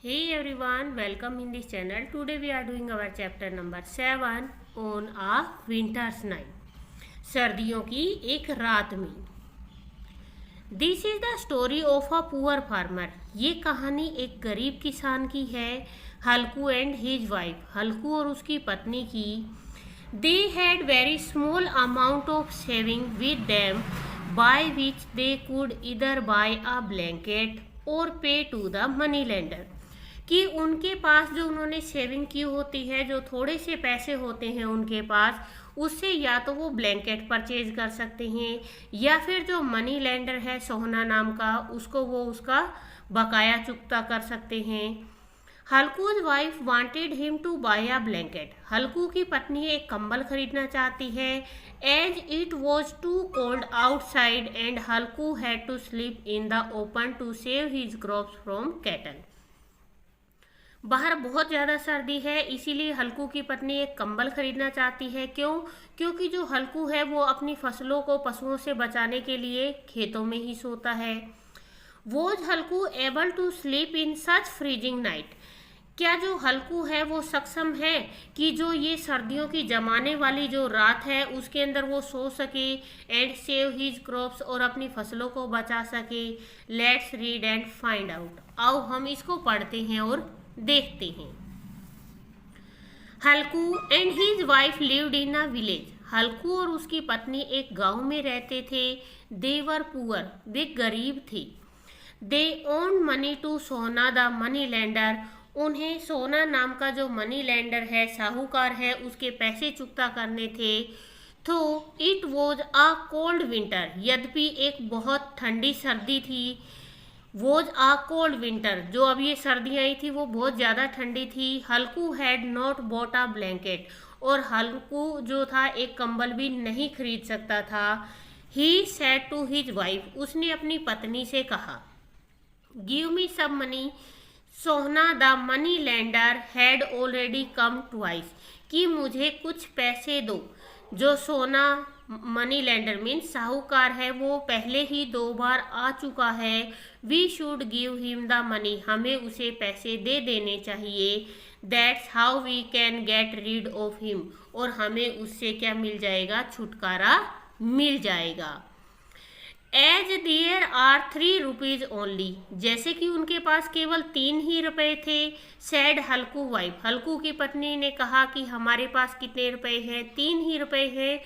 Hey everyone, welcome in this channel. Today we are doing our chapter number 7 on a winter's night. सर्दियों की एक रात में. This is the story of a poor farmer. ये कहानी एक गरीब किसान की है, हल्कू एंड हिज वाइफ, हल्कू और उसकी पत्नी की. They had very small amount of saving with them by which they could इधर बाय अ ब्लैंकेट और पे टू द मनी लेंडर. कि उनके पास जो उन्होंने सेविंग की होती है, जो थोड़े से पैसे होते हैं उनके पास, उससे या तो वो ब्लैंकेट परचेज कर सकते हैं या फिर जो मनी लेंडर है सोहना नाम का, उसको वो उसका बकाया चुकता कर सकते हैं. Halku's wife wanted him to buy a blanket. Halku की पत्नी एक कंबल खरीदना चाहती है. As it was too cold outside and Halku had to sleep in the open to save his crops from cattle. बाहर बहुत ज़्यादा सर्दी है, इसीलिए हल्कू की पत्नी एक कंबल खरीदना चाहती है. क्योंकि जो हल्कू है वो अपनी फसलों को पशुओं से बचाने के लिए खेतों में ही सोता है. Was Halku able to sleep in such freezing night. क्या जो हल्कू है वो सक्षम है कि जो ये सर्दियों की जमाने वाली जो रात है उसके अंदर वो सो सके एंड सेव हिज क्रॉप्स, और अपनी फसलों को बचा सके. Let's read and find out. आओ हम इसको पढ़ते हैं और देखते हैं. Halku and his wife lived in a village. Halku और उसकी पत्नी एक गांव में रहते थे. दे वर पुअर, वे गरीब थे. दे ओन्ड मनी टू सोना द मनी लेंडर. उन्हें सोना नाम का जो मनी लेंडर है, साहूकार है, उसके पैसे चुकता करने थे. तो it was a cold winter. यद्यपि एक बहुत ठंडी सर्दी थी. वॉज आ कोल्ड विंटर, जो अब ये सर्दी आई थी वो बहुत ज़्यादा ठंडी थी. Halku had not bought a blanket. और हल्कू जो था एक कंबल भी नहीं खरीद सकता था. He said to his wife. उसने अपनी पत्नी से कहा, give me some money. Sohna the money lender had already come twice. कि मुझे कुछ पैसे दो. जो सोना मनी लेंडर मीन्स साहूकार है, वो पहले ही 2 बार आ चुका है. We should give him the money. हमें उसे पैसे दे देने चाहिए. That's how we can get rid of him. और हमें उससे क्या मिल जाएगा? छुटकारा मिल जाएगा. As there are 3 rupees only. जैसे कि उनके पास केवल 3 ही रुपए थे. सैड हल्कू वाइफ. हल्कू की पत्नी ने कहा कि हमारे पास कितने रुपए हैं? 3 ही रुपए हैं.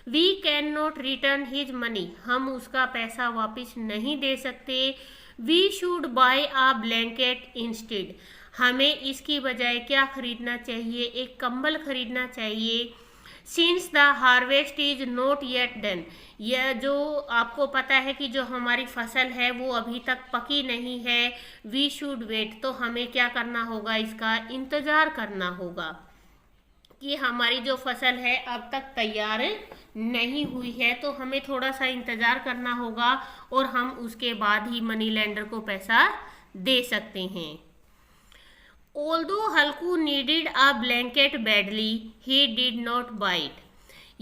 We can not return his money. हम उसका पैसा वापस नहीं दे सकते. We should buy a blanket instead. हमें इसकी बजाय क्या खरीदना चाहिए? एक कंबल खरीदना चाहिए. Since the harvest is not yet done. यह जो आपको पता है कि जो हमारी फसल है वो अभी तक पकी नहीं है. We should wait. तो हमें क्या करना होगा? इसका इंतज़ार करना होगा कि हमारी जो फसल है अब तक तैयार नहीं हुई है, तो हमें थोड़ा सा इंतज़ार करना होगा और हम उसके बाद ही मनी लेंडर को पैसा दे सकते हैं. Although Halku needed a blanket badly, he did not buy it.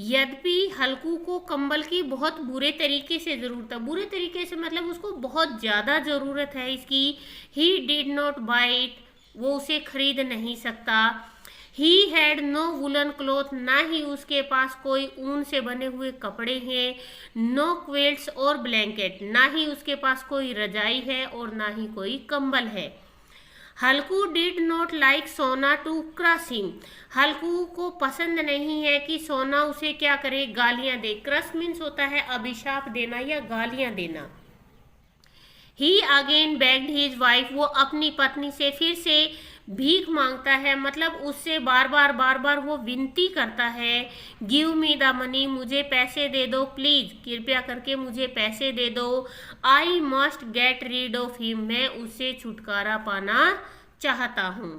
यद्यपि हल्कू को कंबल की बहुत बुरे तरीके से ज़रूरत है. बुरे तरीके से मतलब उसको बहुत ज़्यादा ज़रूरत है इसकी. He did not buy it. वो उसे खरीद नहीं सकता. He had no woolen cloth. ना ही उसके पास कोई ऊन से बने हुए कपड़े हैं. No quilts और ब्लैंकेट. ना ही उसके पास कोई रजाई है और ना ही कोई कंबल है. हल्कू डिड नॉट लाइक सोना टू क्रश हिम. हल्कू को पसंद नहीं है कि सोना उसे क्या करे? गालियां दे. क्रश मीन्स होता है अभिशाप देना या गालियां देना. ही अगेन बेग्ड हिज वाइफ. वो अपनी पत्नी से फिर से भीख मांगता है, मतलब उससे बार बार वो विनती करता है. Give me the money. मुझे पैसे दे दो प्लीज, कृपया करके मुझे पैसे दे दो. I must get rid of him. मैं उससे छुटकारा पाना चाहता हूँ.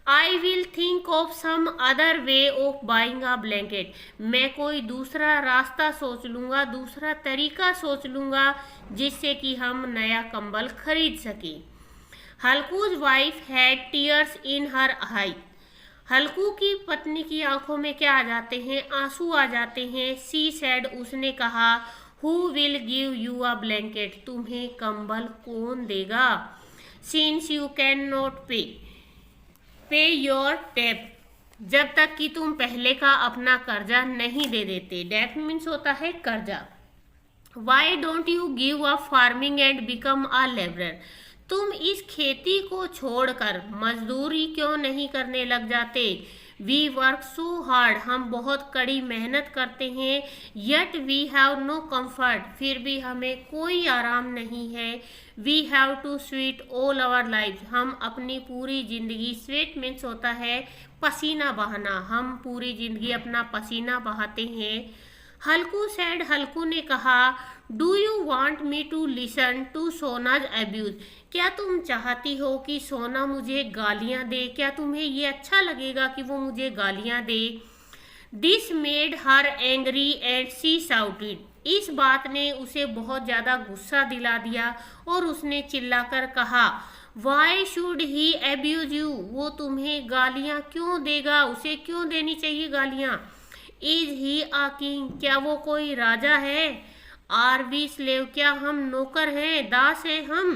I will think of some other way of buying a blanket. मैं कोई दूसरा रास्ता सोच लूँगा, दूसरा तरीका सोच लूँगा जिससे कि हम नया कंबल खरीद सकें. हल्कूज वाइफ हैड टीयर्स इन हर आई. हल्कू की पत्नी की आंखों में क्या आ जाते हैं? आंसू आ जाते हैं. सी सैड. उसने कहा, who will give you a blanket. तुम्हें कंबल कौन देगा? सिंस यू कैन नॉट पे योर डेट, जब तक कि तुम पहले का अपना कर्जा नहीं दे देते। डेट मीन्स होता है कर्जा। Why don't you give up farming and become a labourer, तुम इस खेती को छोड़कर मजदूरी क्यों नहीं करने लग जाते। वी वर्क सो हार्ड, हम बहुत कड़ी मेहनत करते हैं। Yet we have no comfort, फिर भी हमें कोई आराम नहीं है। We have to sweat all our life, हम अपनी पूरी जिंदगी, स्वेट मीन्स होता है पसीना बहाना, हम पूरी जिंदगी अपना पसीना बहाते हैं। हल्कू सेड, हल्कू ने कहा, do you want me to listen to Sona's abuse, क्या तुम चाहती हो कि सोना मुझे गालियां दे, क्या तुम्हें ये अच्छा लगेगा कि वो मुझे गालियां दे। This made her angry and she shouted, इस बात ने उसे बहुत ज़्यादा गुस्सा दिला दिया और उसने चिल्लाकर कहा, why should he abuse you, वो तुम्हें गालियां क्यों देगा, उसे क्यों देनी चाहिए गालियां। इज ही आ किंग, क्या वो कोई राजा है। आर वी स्लेव, क्या हम नौकर हैं, दास हैं हम।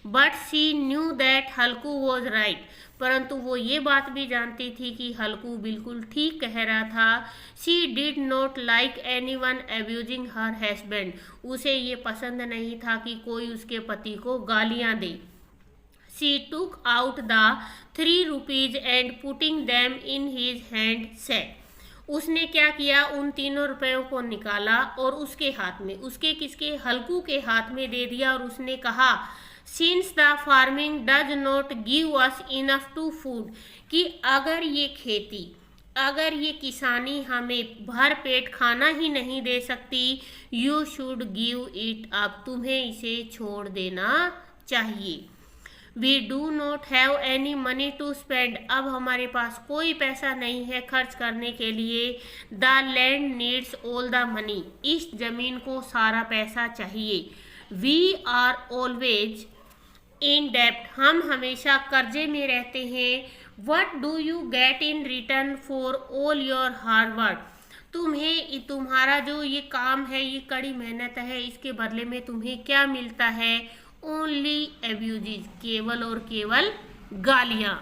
But she knew that Halku was right, परंतु वो ये बात भी जानती थी कि हल्कू बिल्कुल ठीक कह रहा था। She did not like any one abusing her husband, उसे ये पसंद नहीं था कि कोई उसके पति को गालियां दे। She took out the 3 rupees and putting them in his hand said, उसने क्या किया, उन 3 रुपयों को निकाला और उसके हाथ में, उसके किसके, हल्कू के हाथ में दे दिया और उसने कहा, since the farming does not give us enough to food, कि अगर ये खेती, अगर ये किसानी हमें भर पेट खाना ही नहीं दे सकती, you should give it up, तुम्हें इसे छोड़ देना चाहिए। We do not have any money to spend, अब हमारे पास कोई पैसा नहीं है खर्च करने के लिए। The land needs all the money, इस जमीन को सारा पैसा चाहिए। वी आर ऑलवेज इन डेब्ट, हम हमेशा कर्जे में रहते हैं। What do you get in return for all your hard work, तुम्हें, तुम्हारा जो ये काम है, ये कड़ी मेहनत है, इसके बदले में तुम्हें क्या मिलता है। ओनली एब्यूजेस, केवल और केवल गालियां।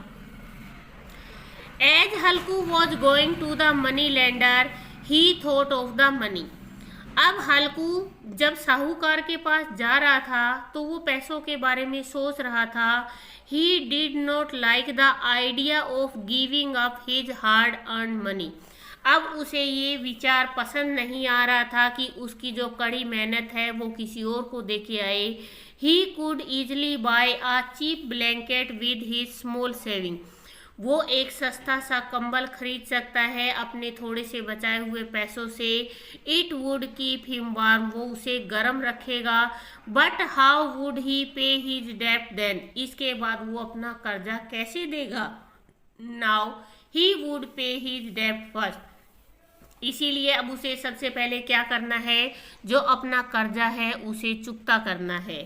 As Halku was going to the money lender he thought of the money, अब हल्कू जब साहूकार के पास जा रहा था तो वो पैसों के बारे में सोच रहा था। He did not like the idea of giving up his hard earn money, अब उसे ये विचार पसंद नहीं आ रहा था कि उसकी जो कड़ी मेहनत है वो किसी और को दे के आए। He could easily buy a cheap blanket with his small saving, वो एक सस्ता सा कंबल खरीद सकता है अपने थोड़े से बचाए हुए पैसों से। It would keep him warm, वो उसे गर्म रखेगा। But how would he pay his debt then, इसके बाद वो अपना कर्जा कैसे देगा। Now he would pay his debt first, इसीलिए अब उसे सबसे पहले क्या करना है, जो अपना कर्जा है उसे चुकता करना है।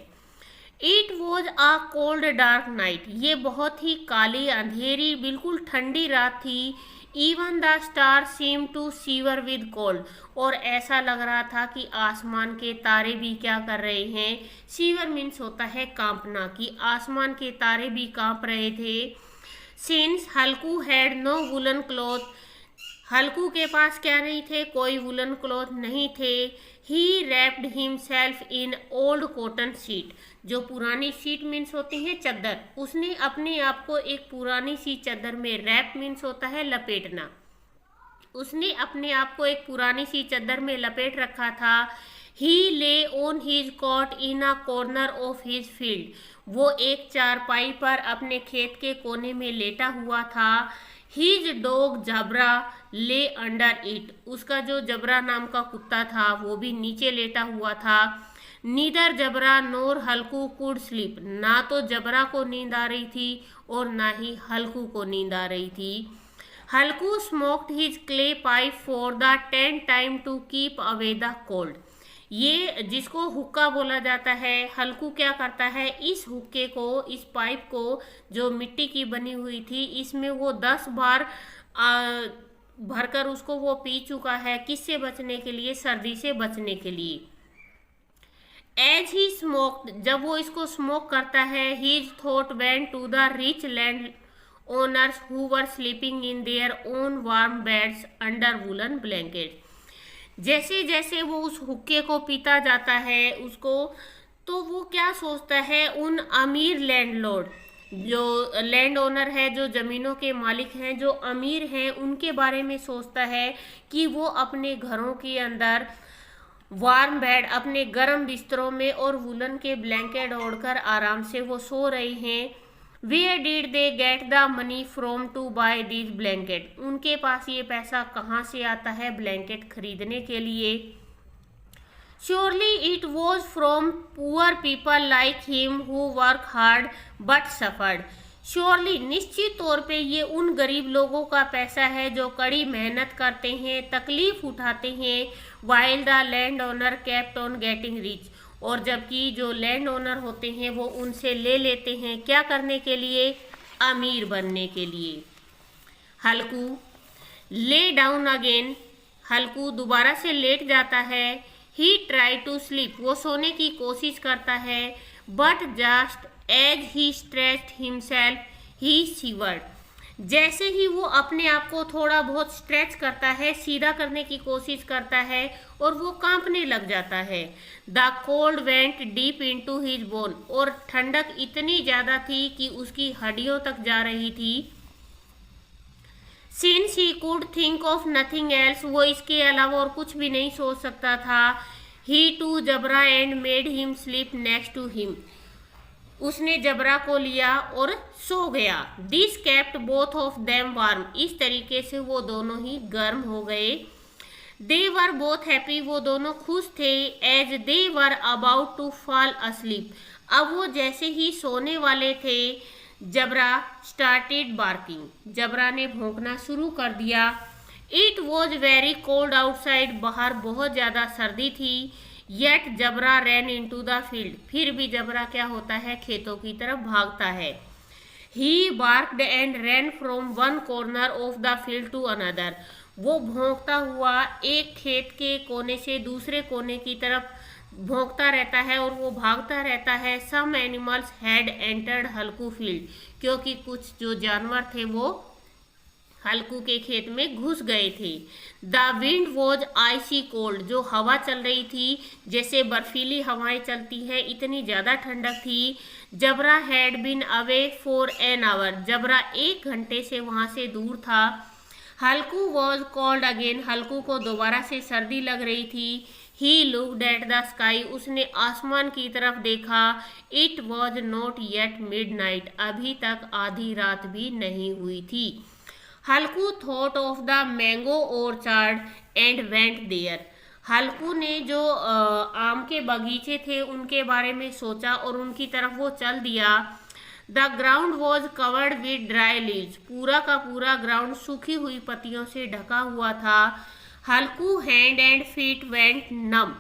It was a cold dark night, ये बहुत ही काली अंधेरी बिल्कुल ठंडी रात थी। Even the star seem to shiver with cold, और ऐसा लग रहा था कि आसमान के तारे भी क्या कर रहे हैं, सीवर मीन्स होता है कांपना, कि आसमान के तारे भी कांप रहे थे। Since Halku had no woollen cloth, Halku के पास क्या नहीं थे, कोई वुलन क्लॉथ नहीं थे। He wrapped himself in old cotton sheet, जो पुरानी शीट मीन्स होती है चद्दर, उसने अपने आप को एक पुरानी सी चद्दर में, रैप मीन्स होता है लपेटना, उसने अपने आप को एक पुरानी सी चद्दर में लपेट रखा था। ही ले on his caught in a corner of his field, वो एक चारपाई पर अपने खेत के कोने में लेटा हुआ था। हिज डॉग जबरा ले अंडर इट, उसका जो जबरा नाम का कुत्ता था वो भी नीचे लेटा हुआ था। Neither Jabra nor Halku could sleep, ना तो जबरा को नींद आ रही थी और ना ही हल्कू को नींद आ रही थी। Halku smoked his clay pipe for the 10th time to keep away the cold, ये जिसको हुक्का बोला जाता है। हल्कू क्या करता है, इस हुक्के को, इस पाइप को जो मिट्टी की बनी हुई थी, इसमें वो 10 बार भरकर उसको वो पी चुका है। किससे बचने के लिए, सर्दी से बचने के लिए। एज ही स्मोक्ड, जब वो इसको स्मोक करता है, his thought went to the rich land owners who were sleeping in their own warm beds under woollen blanket. जैसे जैसे वो उस हुक्के को पीता जाता है उसको, तो वो क्या सोचता है, उन अमीर लैंडलॉर्ड, जो लैंड ओनर है, जो ज़मीनों के मालिक हैं, जो अमीर हैं, उनके बारे में सोचता है कि वो अपने घरों के अंदर वार्म बेड, अपने गर्म बिस्तरों में और वुलन के ब्लैंकेट ओढ़कर आराम से वो सो रहे हैं। Where did they get the money from to buy this blanket, उनके पास ये पैसा कहाँ से आता है ब्लैंकेट खरीदने के लिए। Surely it was from poor people like him who work hard but suffered, surely निश्चित तौर पे ये उन गरीब लोगों का पैसा है जो कड़ी मेहनत करते हैं, तकलीफ उठाते हैं। While the land owner kept on getting rich, और जबकि जो लैंड ओनर होते हैं वो उनसे ले लेते हैं, क्या करने के लिए, अमीर बनने के लिए। हल्कू ले डाउन अगेन, हल्कू दोबारा से लेट जाता है। ही ट्राई टू स्लीप, वो सोने की कोशिश करता है। But just as he stretched himself he shivered, जैसे ही वो अपने आप को थोड़ा बहुत स्ट्रेच करता है, सीधा करने की कोशिश करता है, और वो कांपने लग जाता है। The cold went deep into his bone, और ठंडक इतनी ज़्यादा थी कि उसकी हड्डियों तक जा रही थी। Since he could think of nothing else, वो इसके अलावा और कुछ भी नहीं सोच सकता था। He to Jabra and made him sleep next to him, उसने जबरा को लिया और सो गया। This kept both of them warm, इस तरीके से वो दोनों ही गर्म हो गए। दे वर बोथ हैप्पी, वो दोनों खुश थे। As they were about to fall asleep, अब वो जैसे ही सोने वाले थे, जबरा स्टार्टेड बार्किंग, जबरा ने भौंकना शुरू कर दिया। It was very cold outside, बाहर बहुत ज़्यादा सर्दी थी। Yet Jabra ran into the field, फिर भी जबरा क्या होता है, खेतों की तरफ भागता है। He barked and ran from one corner of the field to another, वो भौंकता हुआ एक खेत के कोने से दूसरे कोने की तरफ भौंकता रहता है और वो भागता रहता है। Some animals had entered Halku field, क्योंकि कुछ जो जानवर थे वो हल्कू के खेत में घुस गए थे। The wind was icy cold, जो हवा चल रही थी जैसे बर्फीली हवाएं चलती हैं, इतनी ज़्यादा ठंडक थी। Jabra had been away for an hour, Jabra 1 घंटे से वहाँ से दूर था। Halku was cold again, Halku को दोबारा से सर्दी लग रही थी। He looked at the sky, उसने आसमान की तरफ देखा। It was not yet midnight, अभी तक आधी रात भी नहीं हुई थी। Halku thought of the mango orchard and went there, Halku ने जो आम के बगीचे थे उनके बारे में सोचा और उनकी तरफ वो चल दिया। The ground was covered with dry leaves, पूरा का पूरा ग्राउंड सूखी हुई पत्तियों से ढका हुआ था। Halku hand and feet went numb,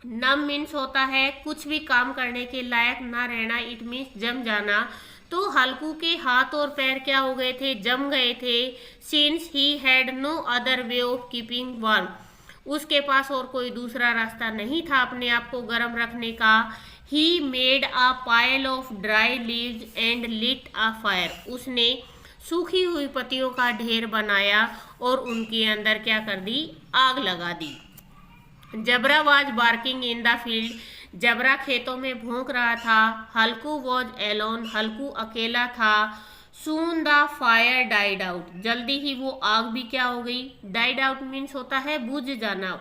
numb means होता है कुछ भी काम करने के लायक ना रहना, इट मीन्स जम जाना। तो हल्कू के हाथ और पैर क्या हो गए थे, जम गए थे। Since he had no other way of keeping warm, उसके पास और कोई दूसरा रास्ता नहीं था अपने आप को गर्म रखने का। He made a pile of dry leaves and lit a fire, उसने सूखी हुई पत्तियों का ढेर बनाया और उनके अंदर क्या कर दी, आग लगा दी। Jabra was barking in the field, Jabra खेतों में भौंक रहा था। हल्कू वॉज एलोन, हल्कू अकेला था। Soon the fire died out, जल्दी ही वो आग भी क्या हो गई, डाइड आउट मीन्स होता है बुझ जाना।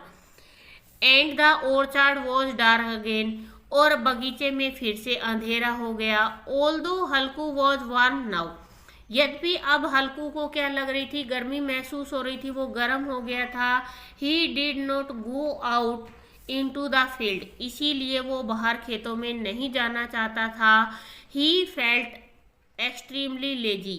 And the orchard was dark again, और बगीचे में फिर से अंधेरा हो गया। Although Halku was warm now, यद्यपि अब हल्कू को क्या लग रही थी, गर्मी महसूस हो रही थी, वो गर्म हो गया था। He did not go out into the field, इसीलिए वो बाहर खेतों में नहीं जाना चाहता था। ही फेल्ट एक्सट्रीमली लेजी,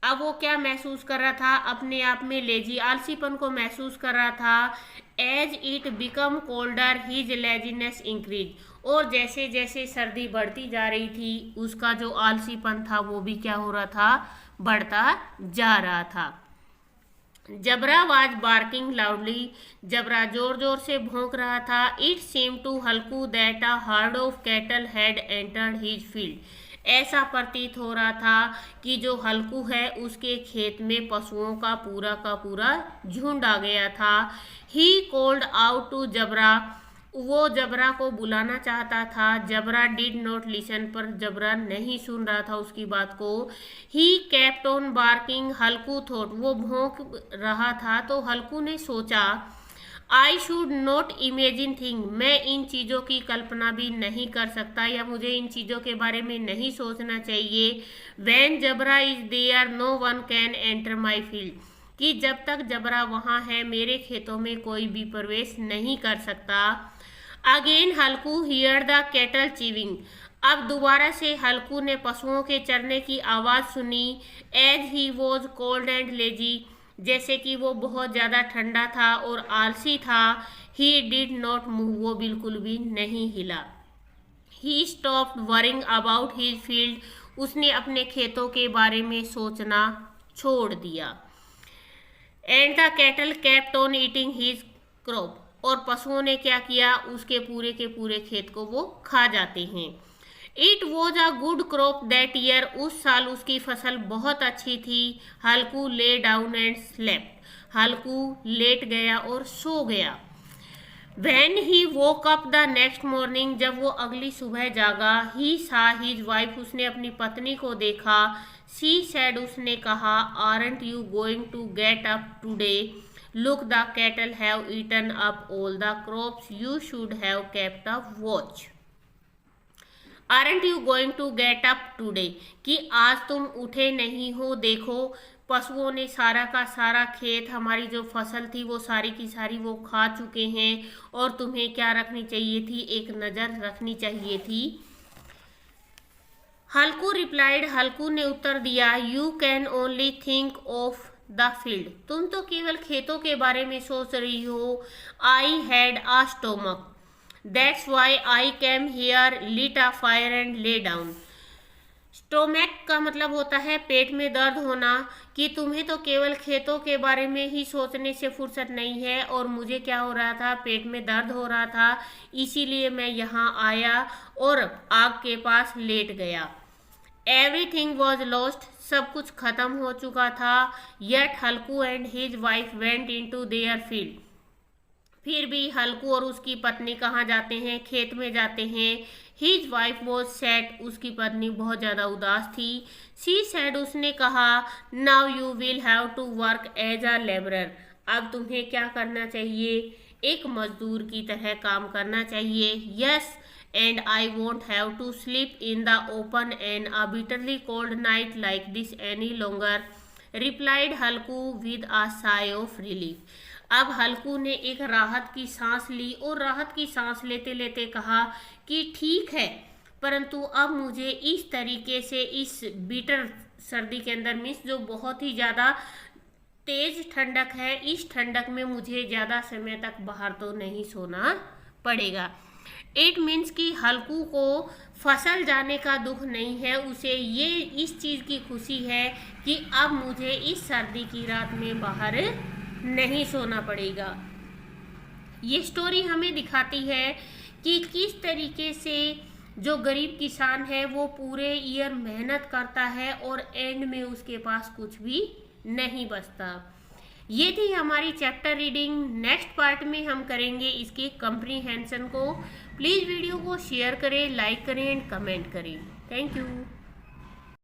अब वो क्या महसूस कर रहा था, अपने आप में लेजी, आलसीपन को महसूस कर रहा था। As it become colder his laziness increase, और जैसे जैसे सर्दी बढ़ती जा रही थी उसका जो आलसीपन था वो भी क्या हो रहा था, बढ़ता जा रहा था। Jabra was barking loudly, Jabra जोर जोर से भौंक रहा था। It seem to Halku that a herd of cattle had entered his field, ऐसा प्रतीत हो रहा था कि जो हल्कू है उसके खेत में पशुओं का पूरा झुंड आ गया था। ही कॉल्ड आउट टू जबरा, वो जबरा को बुलाना चाहता था। जबरा डिड नॉट लिसन, पर जबरा नहीं सुन रहा था उसकी बात को। He kept on barking, Halku thought, वो भौंक रहा था तो हल्कू ने सोचा, I should not imagine thing, मैं इन चीज़ों की कल्पना भी नहीं कर सकता या मुझे इन चीज़ों के बारे में नहीं सोचना चाहिए। When Jabra is there no one can enter my field, कि जब तक जबरा वहाँ है मेरे खेतों में कोई भी प्रवेश नहीं कर सकता। Again Halku here the cattle chewing, अब दोबारा से हल्कू ने पशुओं के चरने की आवाज़ सुनी। As he was cold and lazy, जैसे कि वो बहुत ज़्यादा ठंडा था और आलसी था। ही डिड नॉट मूव, वो बिल्कुल भी नहीं हिला। He stopped worrying about his field, उसने अपने खेतों के बारे में सोचना छोड़ दिया। And the cattle kept on eating his crop, और पशुओं ने क्या किया, उसके पूरे के पूरे खेत को वो खा जाते हैं। It was a good crop that year, उस साल उसकी फसल बहुत अच्छी थी। Halku lay down and slept, Halku लेट गया और सो गया। When he woke up the next morning, जब वो अगली सुबह जागा, he saw his wife, उसने अपनी पत्नी को देखा। She said, उसने कहा, aren't you going to get up today? Look, the cattle have eaten up all the crops. You should have kept a watch. Aren't you going to get up today? कि आज तुम उठे नहीं हो, देखो पशुओं ने सारा का सारा खेत, हमारी जो फसल थी वो सारी की सारी वो खा चुके हैं, और तुम्हें क्या रखनी चाहिए थी, एक नज़र रखनी चाहिए थी। हल्कू रिप्लाइड, हल्कू ने उत्तर दिया, you can only think of the field, तुम तो केवल खेतों के बारे में सोच रही हो। I had a stomach, that's why I came here, lit a fire and lay down. Stomach का मतलब होता है पेट में दर्द होना, कि तुम्हें तो केवल खेतों के बारे में ही सोचने से फुर्सत नहीं है, और मुझे क्या हो रहा था, पेट में दर्द हो रहा था, इसीलिए मैं यहाँ आया और आग के पास लेट गया। एवरीथिंग वॉज लॉस्ट, सब कुछ खत्म हो चुका था। Yet Halku and his wife went into their field, फिर भी हल्कू और उसकी पत्नी कहाँ जाते हैं, खेत में जाते हैं। हिज वाइफ वॉज सैड, उसकी पत्नी बहुत ज़्यादा उदास थी। शी सैड, उसने कहा, now you will have to work as a labourer, अब तुम्हें क्या करना चाहिए, एक मजदूर की तरह काम करना चाहिए। Yes, and I won't have to sleep in the open and a bitterly cold night like this any longer, replied Halku with a sigh of relief. अब हल्कू ने एक राहत की सांस ली, और राहत की सांस लेते लेते कहा कि ठीक है, परंतु अब मुझे इस तरीके से इस बीटर सर्दी के अंदर, मीन्स जो बहुत ही ज़्यादा तेज ठंडक है, इस ठंडक में मुझे ज़्यादा समय तक बाहर तो नहीं सोना पड़ेगा। इट मीन्स कि हल्कू को फसल जाने का दुख नहीं है, उसे ये इस चीज़ की खुशी है कि अब मुझे इस सर्दी की रात में बाहर नहीं सोना पड़ेगा। ये स्टोरी हमें दिखाती है कि किस तरीके से जो गरीब किसान है वो पूरे ईयर मेहनत करता है और एंड में उसके पास कुछ भी नहीं बचता। ये थी हमारी चैप्टर रीडिंग। नेक्स्ट पार्ट में हम करेंगे इसके कंप्रीहेंशन को। प्लीज़ वीडियो को शेयर करें, लाइक करें एंड कमेंट करें। Thank you.